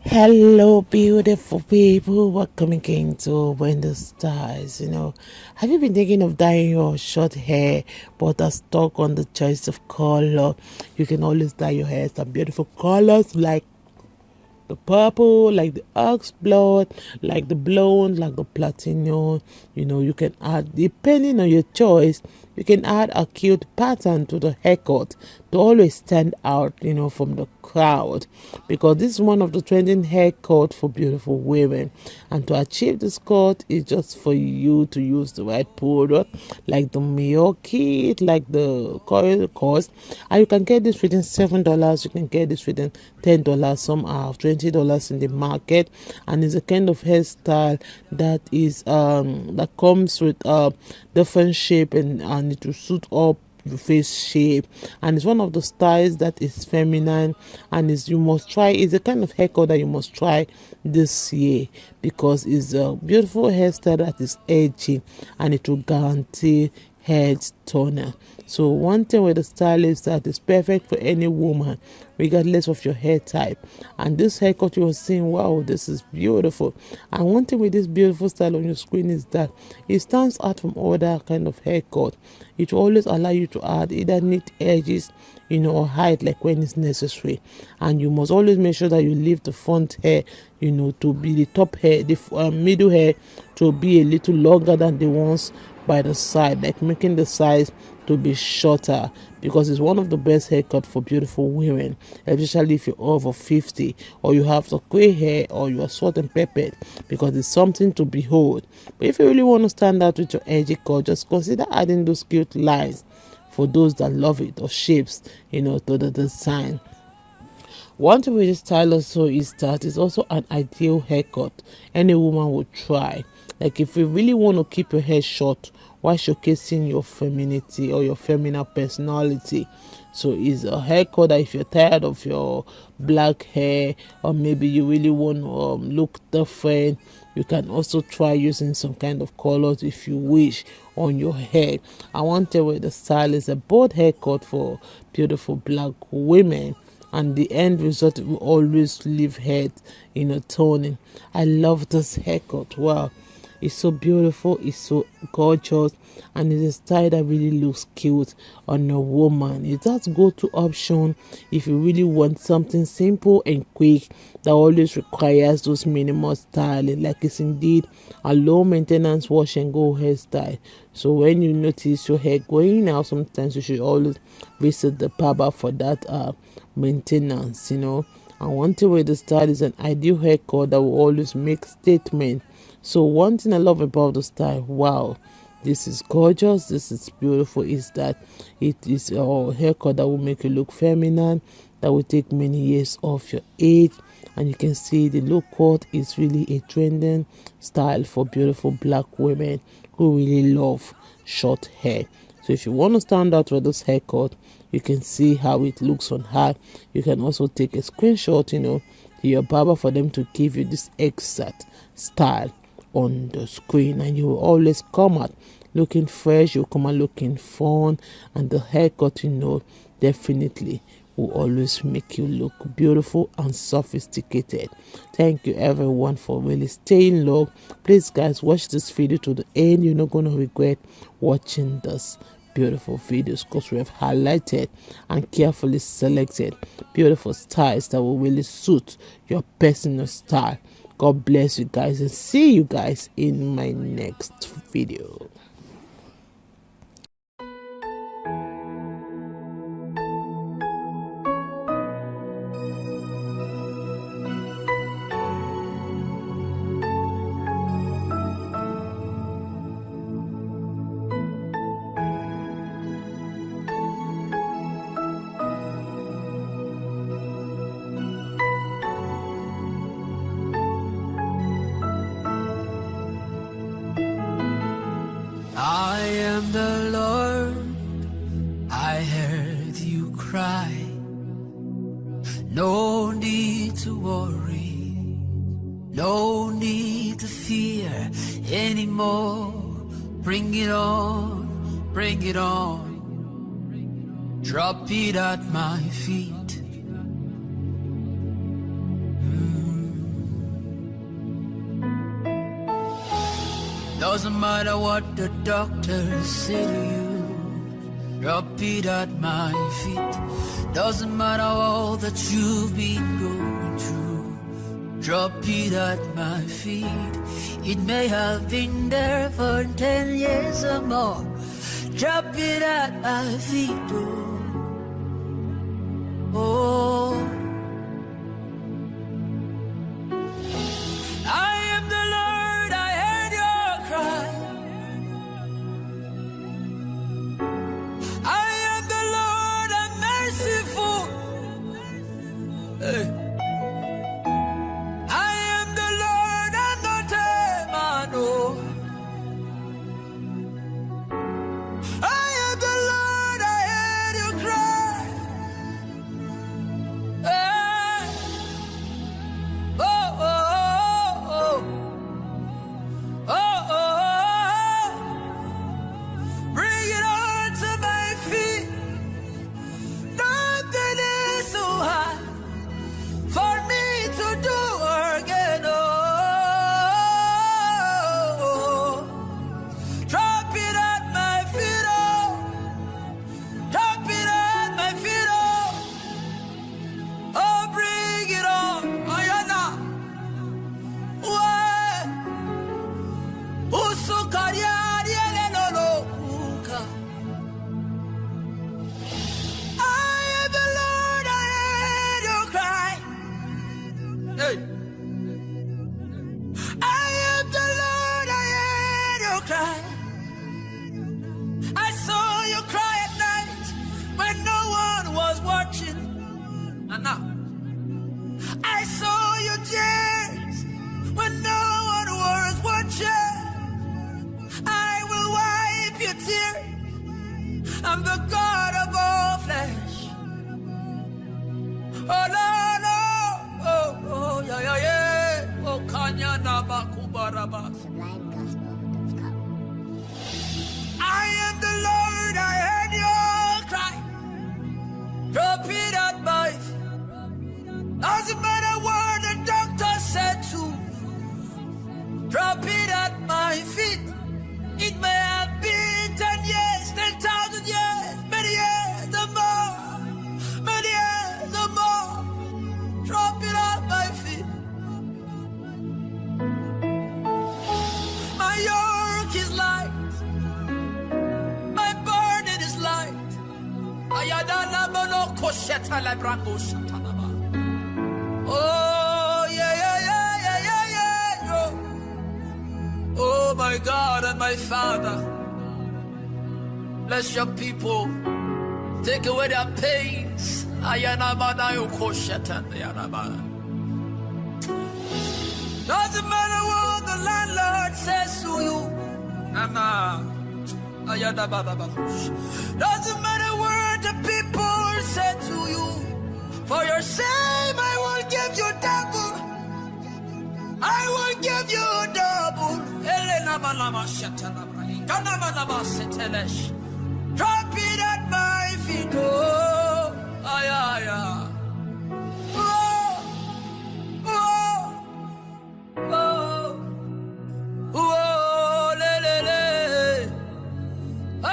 Hello, beautiful people. Welcome again to When the Stars. Have you been thinking of dyeing your short hair but are stuck on the choice of color? You can always dye your hair some beautiful colors like the purple, like the ox blood, like the blonde, like the platinum. You can add, depending on your choice, you can add a cute pattern to the haircut to always stand out, from the crowd. Because this is one of the trending haircut for beautiful women. And to achieve this cut is just for you to use the right product, like the MIELLE kit, like the coil cost. And you can get this within $7. You can get this within $10. Some are $20 in the market, and it's a kind of hairstyle that is that comes with different shape, and it will suit up your face shape, and it's one of the styles that is feminine, and is you must try. It's a kind of haircut that you must try this year because it's a beautiful hairstyle that is edgy, and it will guarantee head toner. So one thing with the style is that it's perfect for any woman regardless of your hair type. And this haircut you are seeing, wow, this is beautiful. And one thing with this beautiful style on your screen is that it stands out from other kind of haircut. It will always allow you to add either neat edges, or height, like when it's necessary. And you must always make sure that you leave the front hair, to be the top hair, the middle hair to be a little longer than the ones by the side, like making the size to be shorter, because it's one of the best haircut for beautiful women, especially if you're over 50 or you have the gray hair or you are salt and peppered, because it's something to behold. But if you really want to stand out with your edgy cut, just consider adding those cute lines for those that love it, or shapes, to the design. One thing with this style also is that it's also an ideal haircut any woman would try. Like if you really want to keep your hair short while showcasing your femininity or your feminine personality. So it's a haircut that if you're tired of your black hair, or maybe you really want to look different, you can also try using some kind of colors if you wish on your hair. I want to with the style is a bold haircut for beautiful black women, and the end result will always leave head toning. I love this haircut. Wow, it's so beautiful, it's so gorgeous, and it's a style that really looks cute on a woman. It's that go-to option if you really want something simple and quick that always requires those minimal styling. Like it's indeed a low maintenance wash and go hairstyle. So when you notice your hair going out, sometimes you should always visit the barber for that maintenance. And one thing with the style is an ideal haircut that will always make statement. So one thing I love about the style, wow, this is gorgeous, this is beautiful, is that it is a haircut that will make you look feminine, that will take many years off your age. And you can see the low cut is really a trending style for beautiful black women who really love short hair. So if you want to stand out with this haircut, you can see how it looks on her. You can also take a screenshot, to your barber for them to give you this exact style on the screen, and you will always come out looking fresh, you'll come out looking fun, and the haircut, definitely will always make you look beautiful and sophisticated. Thank you everyone for really staying long. Please guys, watch this video to the end. You're not going to regret watching this beautiful videos, because we have highlighted and carefully selected beautiful styles that will really suit your personal style. God bless you guys, and see you guys in my next video. I am the Lord, I heard you cry. No need to worry, no need to fear anymore. Bring it on, bring it on. Drop it at my feet. Doesn't matter what the doctors say to you, drop it at my feet. Doesn't matter all that you've been going through, drop it at my feet. It may have been there for 10 years or more. Drop it at my feet, oh. I am the Lord, I heard your cry. I am the Lord, I'm merciful. Hey. I am the Lord, I'm not a man, oh. I am the Lord, I heard you cry. Hey. Oh, oh, oh, oh, oh, oh. Bring it on to my feet. Nothing is so hard for me to do again, oh. Drop it at my feet, oh. Drop it at my feet, oh. Oh, bring it on, Ayana. Why? Usukariari elelolokuka. I am the Lord, I heard you cry. Hey. I am the Lord, I heard you cry. I saw you cry at night when no one was watching. Anna. I saw you tears when no one was watching. I will wipe your tears. I'm the God of all flesh. Oh no, no, oh, oh, yeah, yeah, yeah. Oh, Kanya Nabakubaraba. I am the Lord, I heard your cry. Drop it at my feet. Doesn't matter what the doctor said to you. Drop it at my feet. It may have been 10 years, 10,000 years, many years or more, many years or more. Drop it at my feet. My yoke is light, my burden is light. Ayadana mono kosheta lebrango shatanaba. Oh, yeah, yeah, yeah, yeah, yeah, yeah, yo. Oh, my God and my Father, bless your people. Take away their pains. Doesn't matter what the landlord says to you. Doesn't matter what the people say to you. For your shame, I will give you double. I will give you double. Drop it at my feet, oh, ay, ay, ay. Oh, oh, oh, oh, le, le, le. Oh.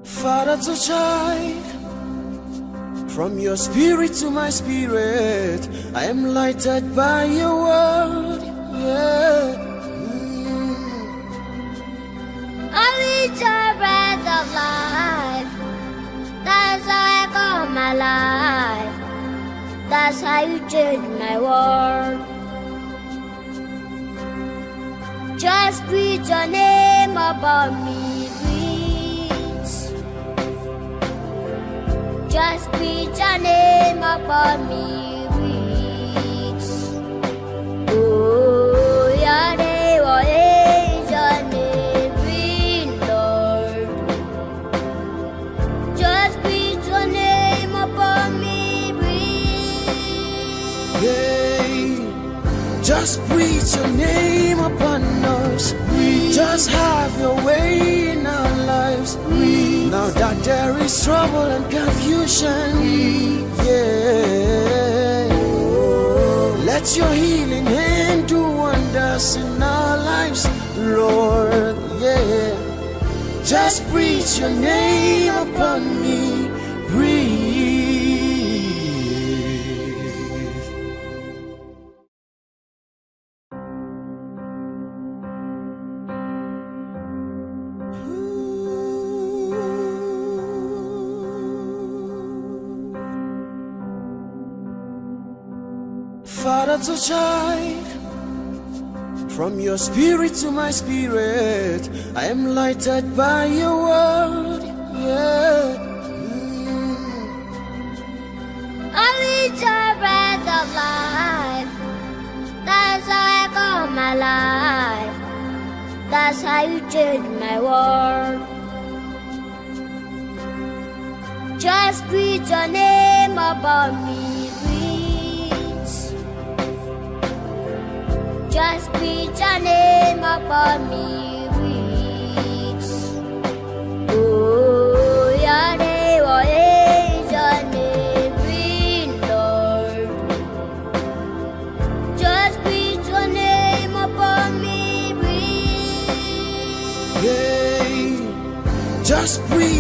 Father to child, from your spirit to my spirit, I am lighted by your word. Yeah. I reach a breath of life. That's how I call my life. That's how you change my world. Just breathe your name upon me. Just breathe your name upon me, reach. Oh, your name, what is your name, breathe, Lord. Just breathe your name upon me, breathe. Hey, Just breathe your name upon us. Just have your way in our lives. Now that there is trouble and confusion, yeah, let your healing hand do wonders in our lives, Lord, yeah. Just breathe your name upon me. Breathe. Father to child, from your spirit to my spirit, I am lighted by your word, yeah. I need your breath of life. That's how I come alive. That's how you change my world. Just breathe your name upon me. Just breathe your name upon me.